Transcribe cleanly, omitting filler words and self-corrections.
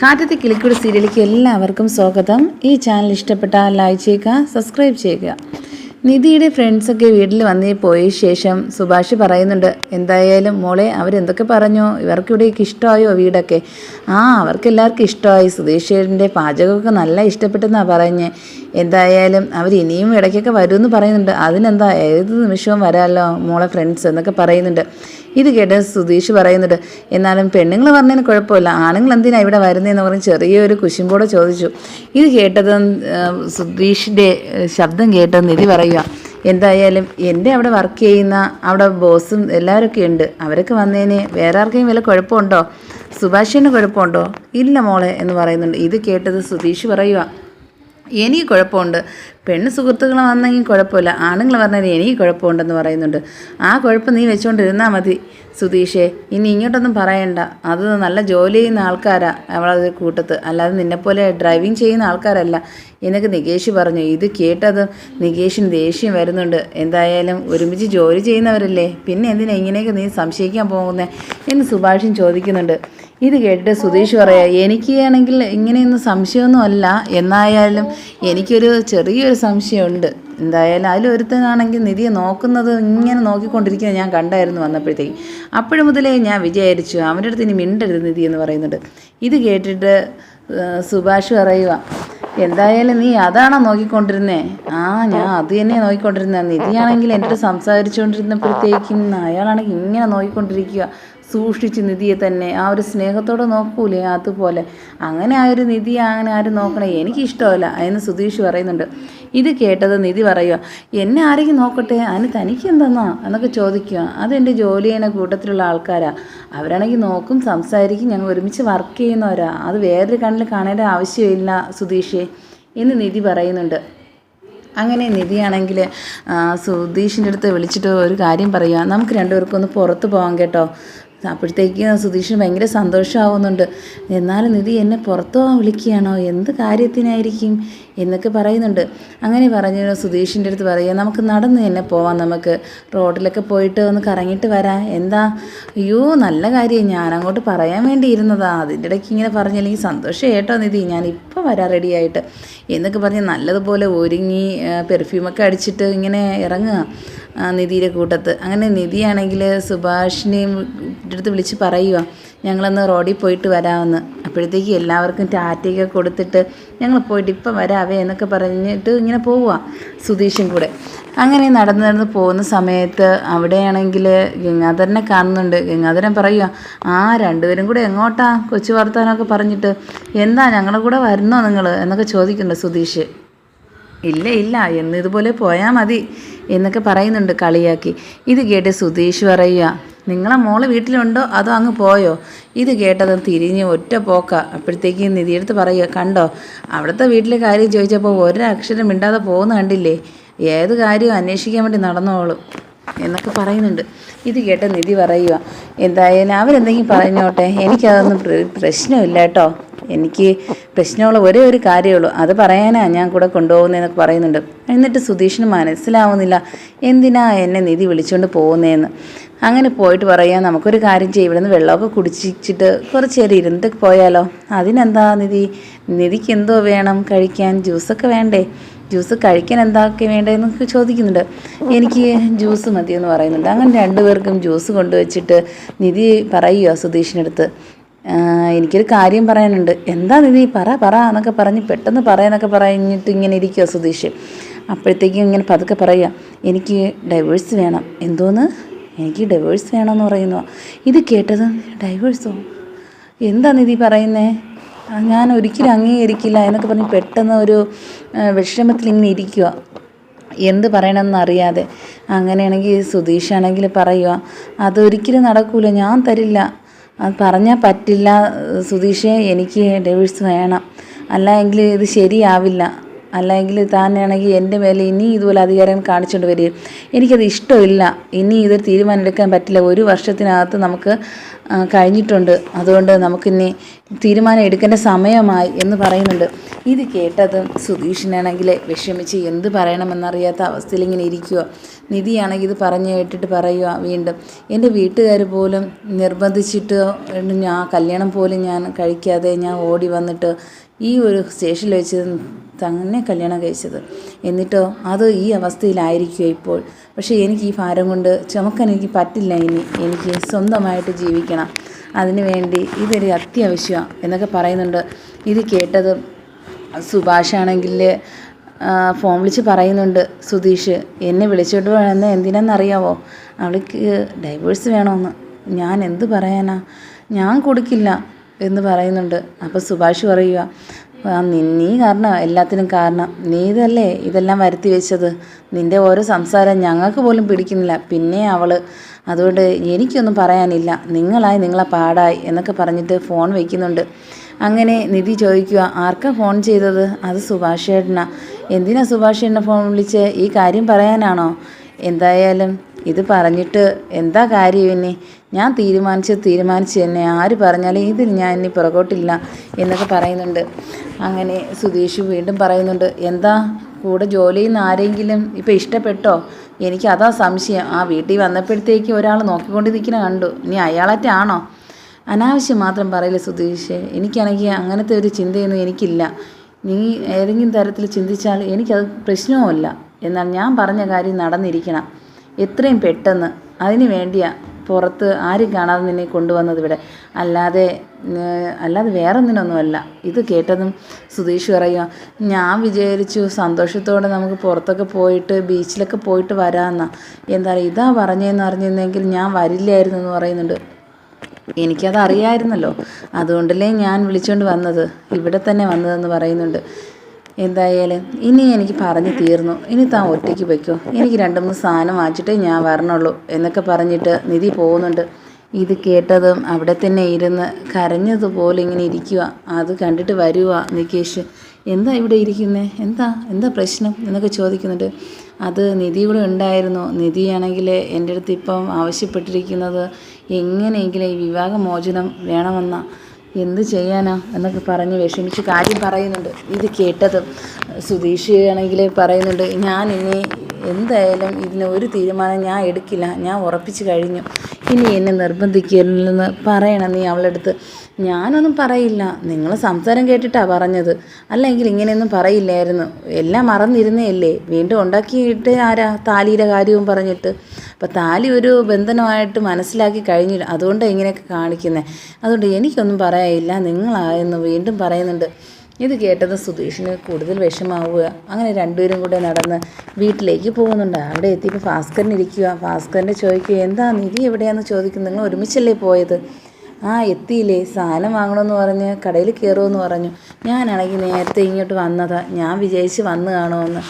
കാറ്റത്തെ കിളിക്കൂട് സീരിയലിലേക്ക് എല്ലാവർക്കും സ്വാഗതം. ഈ ചാനൽ ഇഷ്ടപ്പെട്ടാൽ ലൈക്ക് ചെയ്യുക, സബ്സ്ക്രൈബ് ചെയ്യുക. നിധിയുടെ ഫ്രണ്ട്സൊക്കെ വീട്ടിൽ വന്നേ പോയ ശേഷം സുഭാഷ് പറയുന്നുണ്ട്, എന്തായാലും മോളെ അവരെന്തൊക്കെ പറഞ്ഞു, ഇവർക്കിവിടേക്ക് ഇഷ്ടമായോ വീടൊക്കെ? അവർക്ക് എല്ലാവർക്കും ഇഷ്ടമായി, സുധീഷിൻ്റെ പാചകമൊക്കെ നല്ല ഇഷ്ടപ്പെട്ടെന്നാണ് പറഞ്ഞ്. എന്തായാലും അവർ ഇനിയും ഇടയ്ക്കൊക്കെ വരുമെന്ന് പറയുന്നുണ്ട്. അതിനെന്താ, ഏത് നിമിഷവും വരാമല്ലോ മോളെ ഫ്രണ്ട്സ് എന്നൊക്കെ പറയുന്നുണ്ട്. ഇത് കേട്ട് സുധീഷ് പറയുന്നുണ്ട്, എന്നാലും പെണ്ണുങ്ങൾ പറഞ്ഞതിന് കുഴപ്പമില്ല, ആണുങ്ങൾ എന്തിനാണ് ഇവിടെ വരുന്നതെന്ന് പറഞ്ഞ് ചെറിയൊരു കുശുമ്പോടെ ചോദിച്ചു. ഇത് കേട്ടതും സുധീഷിൻ്റെ ശബ്ദം കേട്ട് നിധി പറയുക, എന്തായാലും എൻ്റെ അവിടെ വർക്ക് ചെയ്യുന്ന അവിടെ ബോസും എല്ലാവരൊക്കെ ഉണ്ട്, അവരൊക്കെ വന്നതിന് വേറെ ആർക്കെങ്കിലും വല്ല കുഴപ്പമുണ്ടോ? സുഭാഷിന് കുഴപ്പമുണ്ടോ? ഇല്ല മോളെ എന്ന് പറയുന്നുണ്ട്. ഇത് കേട്ടത് സുധീഷ് പറയുക, എനിക്ക് കുഴപ്പമുണ്ട്, പെണ്ണ് സുഹൃത്തുക്കൾ വന്നെങ്കിൽ കുഴപ്പമില്ല, ആണുങ്ങൾ പറഞ്ഞാൽ എനിക്ക് കുഴപ്പമുണ്ടെന്ന് പറയുന്നുണ്ട്. ആ കുഴപ്പം നീ വെച്ചുകൊണ്ടിരുന്നാൽ മതി സുധീഷേ, ഇനി ഇങ്ങോട്ടൊന്നും പറയണ്ട. അത് നല്ല ജോലി ചെയ്യുന്ന ആൾക്കാരാണ് അവളത് കൂട്ടത്ത്, അല്ലാതെ നിന്നെപ്പോലെ ഡ്രൈവിങ് ചെയ്യുന്ന ആൾക്കാരല്ല എന്നൊക്കെ നികേഷ് പറഞ്ഞു. ഇത് കേട്ടത് നികേഷിന് ദേഷ്യം വരുന്നുണ്ട്. എന്തായാലും ഒരുമിച്ച് ജോലി ചെയ്യുന്നവരല്ലേ, പിന്നെ എന്തിനാ ഇങ്ങനെയൊക്കെ നീ സംശയിക്കാൻ പോകുന്നത് എന്ന് സുഭാഷൻ ചോദിക്കുന്നുണ്ട്. ഇത് കേട്ടിട്ട് സുധീഷ് പറയാം, എനിക്കാണെങ്കിൽ ഇങ്ങനെയൊന്നും സംശയമൊന്നും അല്ല, എന്നായാലും എനിക്കൊരു ചെറിയൊരു സംശയമുണ്ട്. എന്തായാലും അതിലൊരുത്തനാണെങ്കിൽ നിധിയെ നോക്കുന്നത് ഇങ്ങനെ നോക്കിക്കൊണ്ടിരിക്കുന്നത് ഞാൻ കണ്ടായിരുന്നു വന്നപ്പോഴത്തേക്ക്. അപ്പോഴും മുതലേ ഞാൻ വിചാരിച്ചു അവൻ്റെ അടുത്ത് ഇനി മിണ്ടരുത് നിധി എന്ന് പറയുന്നുണ്ട്. ഇത് കേട്ടിട്ട് സുഭാഷ് പറയുക, എന്തായാലും നീ അതാണോ നോക്കിക്കൊണ്ടിരുന്നേ? ഞാൻ അത് തന്നെ നോക്കിക്കൊണ്ടിരുന്നത്. നിധിയാണെങ്കിൽ എൻ്റെ അടുത്ത് സംസാരിച്ചുകൊണ്ടിരുന്നപ്പോഴത്തേക്കും അയാളാണെങ്കിൽ ഇങ്ങനെ നോക്കിക്കൊണ്ടിരിക്കുക, സൂക്ഷിച്ച് നിധിയെ തന്നെ ആ ഒരു സ്നേഹത്തോടെ നോക്കൂലേ, അതുപോലെ. അങ്ങനെ ആ ഒരു നിധിയെ അങ്ങനെ ആരും നോക്കണേ എനിക്കിഷ്ടമല്ല എന്ന് സുധീഷ് പറയുന്നുണ്ട്. ഇത് കേട്ടത് നിധി പറയുക, എന്നെ ആരെങ്കിലും നോക്കട്ടെ, അതിന് തനിക്ക് എന്തെന്നാ എന്നൊക്കെ ചോദിക്കുക. അതെൻ്റെ ജോലി ചെയ്യുന്ന കൂട്ടത്തിലുള്ള ആൾക്കാരാണ്, അവരാണെങ്കിൽ നോക്കും, സംസാരിക്കും, ഞങ്ങൾ ഒരുമിച്ച് വർക്ക് ചെയ്യുന്നവരാ, അത് വേറൊരു കണ്ണിൽ കാണേണ്ട ആവശ്യമില്ല സുധീഷേ എന്ന് നിധി പറയുന്നുണ്ട്. അങ്ങനെ നിധിയാണെങ്കിൽ സുധീഷിൻ്റെ അടുത്ത് വിളിച്ചിട്ട് ഒരു കാര്യം പറയുക, നമുക്ക് രണ്ടുപേർക്കും ഒന്ന് പുറത്ത് പോകാം കേട്ടോ. അപ്പോഴത്തേക്ക് സുധീഷിന് ഭയങ്കര സന്തോഷമാവുന്നുണ്ട്. എന്നാലും നിധി എന്നെ പുറത്തു പോകാൻ വിളിക്കുകയാണോ, എന്ത് കാര്യത്തിനായിരിക്കും എന്നൊക്കെ പറയുന്നുണ്ട്. അങ്ങനെ പറഞ്ഞു സുധീഷിൻ്റെ അടുത്ത് പറയുക, നമുക്ക് നടന്ന് തന്നെ പോവാം, നമുക്ക് റോഡിലൊക്കെ പോയിട്ട് ഒന്ന് കറങ്ങിയിട്ട് വരാം. എന്താ? അയ്യോ നല്ല കാര്യം, ഞാനങ്ങോട്ട് പറയാൻ വേണ്ടി ഇരുന്നതാ, അതിൻ്റെ ഇടയ്ക്ക് ഇങ്ങനെ പറഞ്ഞില്ലെങ്കിൽ സന്തോഷം കേട്ടോ നിധി, ഞാനിപ്പോൾ വരാം റെഡിയായിട്ട് എന്നൊക്കെ പറഞ്ഞ് നല്ലതുപോലെ ഒരുങ്ങി പെർഫ്യൂമൊക്കെ അടിച്ചിട്ട് ഇങ്ങനെ ഇറങ്ങുക നിധിയുടെ കൂട്ടത്ത്. അങ്ങനെ നിധിയാണെങ്കിൽ സുഭാഷിനെയും അടുത്ത് വിളിച്ച് പറയുക, ഞങ്ങളൊന്ന് റോഡിൽ പോയിട്ട് വരാമെന്ന്. അപ്പോഴത്തേക്ക് എല്ലാവർക്കും ടാറ്റയൊക്കെ കൊടുത്തിട്ട് ഞങ്ങൾ പോയിട്ട് ഇപ്പം വരാവേ എന്നൊക്കെ പറഞ്ഞിട്ട് ഇങ്ങനെ പോവുക സുധീഷും കൂടെ. അങ്ങനെ നടന്ന് പോകുന്ന സമയത്ത് അവിടെയാണെങ്കിൽ ഗംഗാധരനെ കാണുന്നുണ്ട്. ഗംഗാധരൻ പറയുക, രണ്ടുപേരും കൂടെ എങ്ങോട്ടാ കൊച്ചു വർത്താനമൊക്കെ പറഞ്ഞിട്ട്, എന്താ ഞങ്ങളുടെ കൂടെ വരുന്നോ നിങ്ങൾ എന്നൊക്കെ ചോദിക്കുന്നുണ്ട് സുധീഷ്. ഇല്ല എന്ന് ഇതുപോലെ പോയാൽ മതി എന്നൊക്കെ പറയുന്നുണ്ട് കളിയാക്കി. ഇത് കേട്ട് സുധീഷ് പറയുക, നിങ്ങളെ മോള് വീട്ടിലുണ്ടോ അതോ അങ്ങ് പോയോ? ഇത് കേട്ടത് തിരിഞ്ഞ് ഒറ്റ പോക്ക. അപ്പോഴത്തേക്ക് നിധിയെടുത്ത് പറയുക, കണ്ടോ അവിടുത്തെ വീട്ടിലെ കാര്യം ചോദിച്ചപ്പോൾ ഒരക്ഷരം മിണ്ടാതെ പോകുന്ന കണ്ടില്ലേ, ഏത് കാര്യവും അന്വേഷിക്കാൻ വേണ്ടി നടന്നോളും എന്നൊക്കെ പറയുന്നുണ്ട്. ഇത് കേട്ട നിധി പറയുക, എന്തായാലും അവരെന്തെങ്കിലും പറഞ്ഞോട്ടെ, എനിക്കതൊന്നും പ്രശ്നമില്ല കേട്ടോ, എനിക്ക് പ്രശ്നമുള്ള ഒരേ ഒരു കാര്യമുള്ളൂ, അത് പറയാനാണ് ഞാൻ കൂടെ കൊണ്ടുപോകുന്നതെന്നൊക്കെ പറയുന്നുണ്ട്. എന്നിട്ട് സുധീഷിന് മനസ്സിലാവുന്നില്ല എന്തിനാ എന്നെ നിധി വിളിച്ചുകൊണ്ട് പോകുന്നതെന്ന്. അങ്ങനെ പോയിട്ട് പറയാം, നമുക്കൊരു കാര്യം ചെയ്യും, ഇവിടെ നിന്ന് വെള്ളമൊക്കെ കുടിച്ചിട്ട് കുറച്ച് നേരം ഇരുന്നിട്ട് പോയാലോ? അതിനെന്താ നിധിക്ക് എന്തോ വേണം കഴിക്കാൻ, ജ്യൂസൊക്കെ വേണ്ടേ? ജ്യൂസ് കഴിക്കാൻ എന്താക്കി വേണ്ടതെന്നൊക്കെ ചോദിക്കുന്നുണ്ട്. എനിക്ക് ജ്യൂസ് മതിയെന്ന് പറയുന്നുണ്ട്. അങ്ങനെ രണ്ടുപേർക്കും ജ്യൂസ് കൊണ്ടുവച്ചിട്ട് നിധി പറയുക സുധീഷിനടുത്ത്, എനിക്കൊരു കാര്യം പറയാനുണ്ട്. എന്താ നിധി, പറ എന്നൊക്കെ പറഞ്ഞ് പെട്ടെന്ന് പറയാനൊക്കെ പറഞ്ഞിട്ട് ഇങ്ങനെ ഇരിക്കുക സുധീഷ്. അപ്പോഴത്തേക്കും ഇങ്ങനെ പതുക്കെ പറയുക, എനിക്ക് ഡൈവേഴ്സ് വേണം. എന്തോന്ന്? എനിക്ക് ഡൈവേഴ്സ് വേണമെന്ന് പറയുന്നു. ഇത് കേട്ടത്, ഡൈവേഴ്സോ? എന്താ നിധി പറയുന്നേ? ഞാൻ ഒരിക്കലും അംഗീകരിക്കില്ല എന്നൊക്കെ പറഞ്ഞ് പെട്ടെന്ന് ഒരു വിഷമത്തിൽ ഇങ്ങനെ ഇരിക്കുക, എന്ത് പറയണമെന്ന് അറിയാതെ. അങ്ങനെയാണെങ്കിൽ സുധീഷാണെങ്കിൽ പറയുക, അതൊരിക്കലും നടക്കൂല, ഞാൻ തരില്ല, അത് പറഞ്ഞാൽ പറ്റില്ല സുധീഷേ, എനിക്ക് ഡൈവേഴ്സ് വേണം, അല്ലെങ്കിൽ ഇത് ശരിയാവില്ല, അല്ലെങ്കിൽ താനാണെങ്കിൽ എൻ്റെ മേലെ ഇനി ഇതുപോലെ അധികാരം കാണിച്ചുകൊണ്ട് വരിക, എനിക്കത് ഇഷ്ടമില്ല, ഇനി ഇതൊരു തീരുമാനം എടുക്കാൻ പറ്റില്ല, 1 വർഷത്തിനകത്ത് നമുക്ക് കഴിഞ്ഞിട്ടുണ്ട്. അതുകൊണ്ട് നമുക്കിനി തീരുമാനം എടുക്കേണ്ട സമയമായി എന്ന് പറയുന്നുണ്ട്. ഇത് കേട്ടതും സുധീഷിനാണെങ്കിൽ വിഷമിച്ച് എന്ത് പറയണമെന്നറിയാത്ത അവസ്ഥയിൽ ഇങ്ങനെ ഇരിക്കുക. നിധിയാണെങ്കിൽ ഇത് പറഞ്ഞു കേട്ടിട്ട് പറയുക വീണ്ടും, എൻ്റെ വീട്ടുകാർ പോലും നിർബന്ധിച്ചിട്ട് ഞാൻ കല്യാണം പോലും ഞാൻ കഴിക്കാതെ ഞാൻ ഓടി വന്നിട്ട് ഈ ഒരു സ്റ്റേഷനിൽ വെച്ച് തന്നെ കല്യാണം കഴിച്ചത്. എന്നിട്ടോ അത് ഈ അവസ്ഥയിലായിരിക്കുക ഇപ്പോൾ. പക്ഷേ എനിക്ക് ഈ ഭാരം കൊണ്ട് ചുമക്കാൻ എനിക്ക് പറ്റില്ല. ഇനി എനിക്ക് സ്വന്തമായിട്ട് ജീവിക്കണം. അതിനു വേണ്ടി ഇതൊരു അത്യാവശ്യമാണ് എന്നൊക്കെ പറയുന്നുണ്ട്. ഇത് കേട്ടത് സുഭാഷാണെങ്കിൽ ഫോൺ വിളിച്ച് പറയുന്നുണ്ട്, സുധീഷ് എന്നെ വിളിച്ചോട്ട് വന്നത് എന്തിനാണെന്നറിയാവോ? അവൾക്ക് ഡൈവേഴ്സ് വേണമെന്ന്. ഞാൻ എന്ത് പറയാനാ, ഞാൻ കൊടുക്കില്ല എന്ന് പറയുന്നുണ്ട്. അപ്പോൾ സുഭാഷ് പറയുക, നീ കാരണം എല്ലാത്തിനും കാരണം നീ ഇതല്ലേ ഇതെല്ലാം വരുത്തി വെച്ചത്. നിൻ്റെ ഓരോ സംസാരം ഞങ്ങൾക്ക് പോലും പിടിക്കുന്നില്ല. പിന്നെ അതുകൊണ്ട് എനിക്കൊന്നും പറയാനില്ല. നിങ്ങളെ പാടായി എന്നൊക്കെ പറഞ്ഞിട്ട് ഫോൺ വയ്ക്കുന്നുണ്ട്. അങ്ങനെ നിധി ചോദിക്കുക, ആർക്കാ ഫോൺ ചെയ്തത്? അത് സുഭാഷ് ചേട്ടനാ. എന്തിനാ സുഭാഷ് ചേട്ടനെ ഫോൺ വിളിച്ച്? ഈ കാര്യം പറയാനാണോ? എന്തായാലും ഇത് പറഞ്ഞിട്ട് എന്താ കാര്യം? ഇനി ഞാൻ തീരുമാനിച്ച് തന്നെ ആര് പറഞ്ഞാലും ഇതിന് ഞാൻ ഇനി പുറകോട്ടില്ല എന്നൊക്കെ പറയുന്നുണ്ട്. അങ്ങനെ സുധീഷ് വീണ്ടും പറയുന്നുണ്ട്, എന്താ കൂടെ ജോലി ചെയ്യുന്ന ആരെങ്കിലും ഇപ്പം ഇഷ്ടപ്പെട്ടോ? എനിക്ക് അതാ സംശയം. ആ വീട്ടിൽ വന്നപ്പോഴത്തേക്ക് ഒരാൾ നോക്കിക്കൊണ്ട് നിൽക്കുന്ന കണ്ടു. ഇനി അയാളറ്റാണോ? അനാവശ്യം മാത്രം പറയില്ല സുധീഷ്. എനിക്കാണെങ്കിൽ അങ്ങനത്തെ ഒരു ചിന്തയൊന്നും എനിക്കില്ല. നീ ഏതെങ്കിലും തരത്തിൽ ചിന്തിച്ചാൽ എനിക്കത് പ്രശ്നവുമല്ല. എന്നാൽ ഞാൻ പറഞ്ഞ കാര്യം നടന്നിരിക്കണം എത്രയും പെട്ടെന്ന്. അതിന് വേണ്ടിയാണ് പുറത്ത് ആരും കാണാതെ നിന്നെ കൊണ്ടുവന്നത് ഇവിടെ, അല്ലാതെ വേറൊന്നിനൊന്നുമല്ല. ഇത് കേട്ടതും സുധീഷ് പറയുക, ഞാൻ വിചാരിച്ചു സന്തോഷത്തോടെ നമുക്ക് പുറത്തൊക്കെ പോയിട്ട് ബീച്ചിലൊക്കെ പോയിട്ട് വരാമെന്നാ. എന്താ പറയുക, ഇതാ പറഞ്ഞതെന്ന് അറിഞ്ഞിരുന്നെങ്കിൽ ഞാൻ വരില്ലായിരുന്നു എന്ന് പറയുന്നുണ്ട്. എനിക്കത് അറിയാമായിരുന്നല്ലോ, അതുകൊണ്ടല്ലേ ഞാൻ വിളിച്ചുകൊണ്ട് വന്നത്, ഇവിടെ തന്നെ വന്നതെന്ന് പറയുന്നുണ്ട്. എന്തായാലും ഇനി എനിക്ക് പറഞ്ഞു തീർന്നു. ഇനി താൻ ഒറ്റയ്ക്ക് വയ്ക്കോ, എനിക്ക് 2-3 സാധനം വാങ്ങിച്ചിട്ടേ ഞാൻ വരണുള്ളൂ എന്നൊക്കെ പറഞ്ഞിട്ട് നിധി പോകുന്നുണ്ട്. ഇത് കേട്ടതും അവിടെ തന്നെ ഇരുന്ന് കരഞ്ഞതുപോലെ ഇങ്ങനെ ഇരിക്കുക. അത് കണ്ടിട്ട് വരുക നികേഷ്. എന്താ ഇവിടെ ഇരിക്കുന്നത്? എന്താ പ്രശ്നം എന്നൊക്കെ ചോദിക്കുന്നുണ്ട്. അത് നിധി ഇവിടെ ഉണ്ടായിരുന്നു. നിധിയാണെങ്കിൽ എൻ്റെ അടുത്ത് ഇപ്പം ആവശ്യപ്പെട്ടിരിക്കുന്നത് എങ്ങനെയെങ്കിലും ഈ വിവാഹമോചനം വേണമെന്നാണ്. എന്ത് ചെയ്യാനാ എന്നൊക്കെ പറഞ്ഞ് വിഷമിച്ച് കാര്യം പറയുന്നുണ്ട്. ഇത് കേട്ടതും സുധീഷ് ആണെങ്കിൽ പറയുന്നുണ്ട്, ഞാൻ ഇനി എന്തായാലും ഇതിന് ഒരു തീരുമാനം ഞാൻ എടുക്കില്ല. ഞാൻ ഉറപ്പിച്ച് കഴിഞ്ഞു. ഇനി എന്നെ നിർബന്ധിക്കില്ലെന്ന് പറയണം നീ അവളുടെ അടുത്ത്. ഞാനൊന്നും പറയില്ല. നിങ്ങൾ സംസാരം കേട്ടിട്ടാണ് പറഞ്ഞത്, അല്ലെങ്കിൽ ഇങ്ങനെയൊന്നും പറയില്ലായിരുന്നു. എല്ലാം മറന്നിരുന്നേയല്ലേ. വീണ്ടും ഉണ്ടാക്കിയിട്ട് ആരാ താലിയുടെ കാര്യവും പറഞ്ഞിട്ട്. അപ്പോൾ താലി ഒരു ബന്ധനമായിട്ട് മനസ്സിലാക്കി കഴിഞ്ഞില്ല. അതുകൊണ്ടാണ് ഇങ്ങനെയൊക്കെ കാണിക്കുന്നത്. അതുകൊണ്ട് എനിക്കൊന്നും പറയാനില്ല, നിങ്ങളായെന്ന് വീണ്ടും പറയുന്നുണ്ട്. ഇത് കേട്ടത് സുധീഷിന് കൂടുതൽ വിഷമാവുക. അങ്ങനെ രണ്ടുപേരും കൂടെ നടന്ന് വീട്ടിലേക്ക് പോകുന്നുണ്ട്. അവിടെ എത്തിയപ്പോൾ ഭാസ്കരനിരിക്കുക. ഭാസ്കരനെ ചോദിക്കുക, എന്താ നിധി എവിടെയാണെന്ന് ചോദിക്കും. നിങ്ങൾ ഒരുമിച്ചല്ലേ പോയത്? എത്തിയില്ലേ? സാധനം വാങ്ങണമെന്ന് പറഞ്ഞ് കടയിൽ കയറുമെന്ന് പറഞ്ഞു. ഞാനാണെങ്കിൽ നേരത്തെ ഇങ്ങോട്ട് വന്നതാ. ഞാൻ വിചാരിച്ച് വന്ന് കാണുമെന്ന്.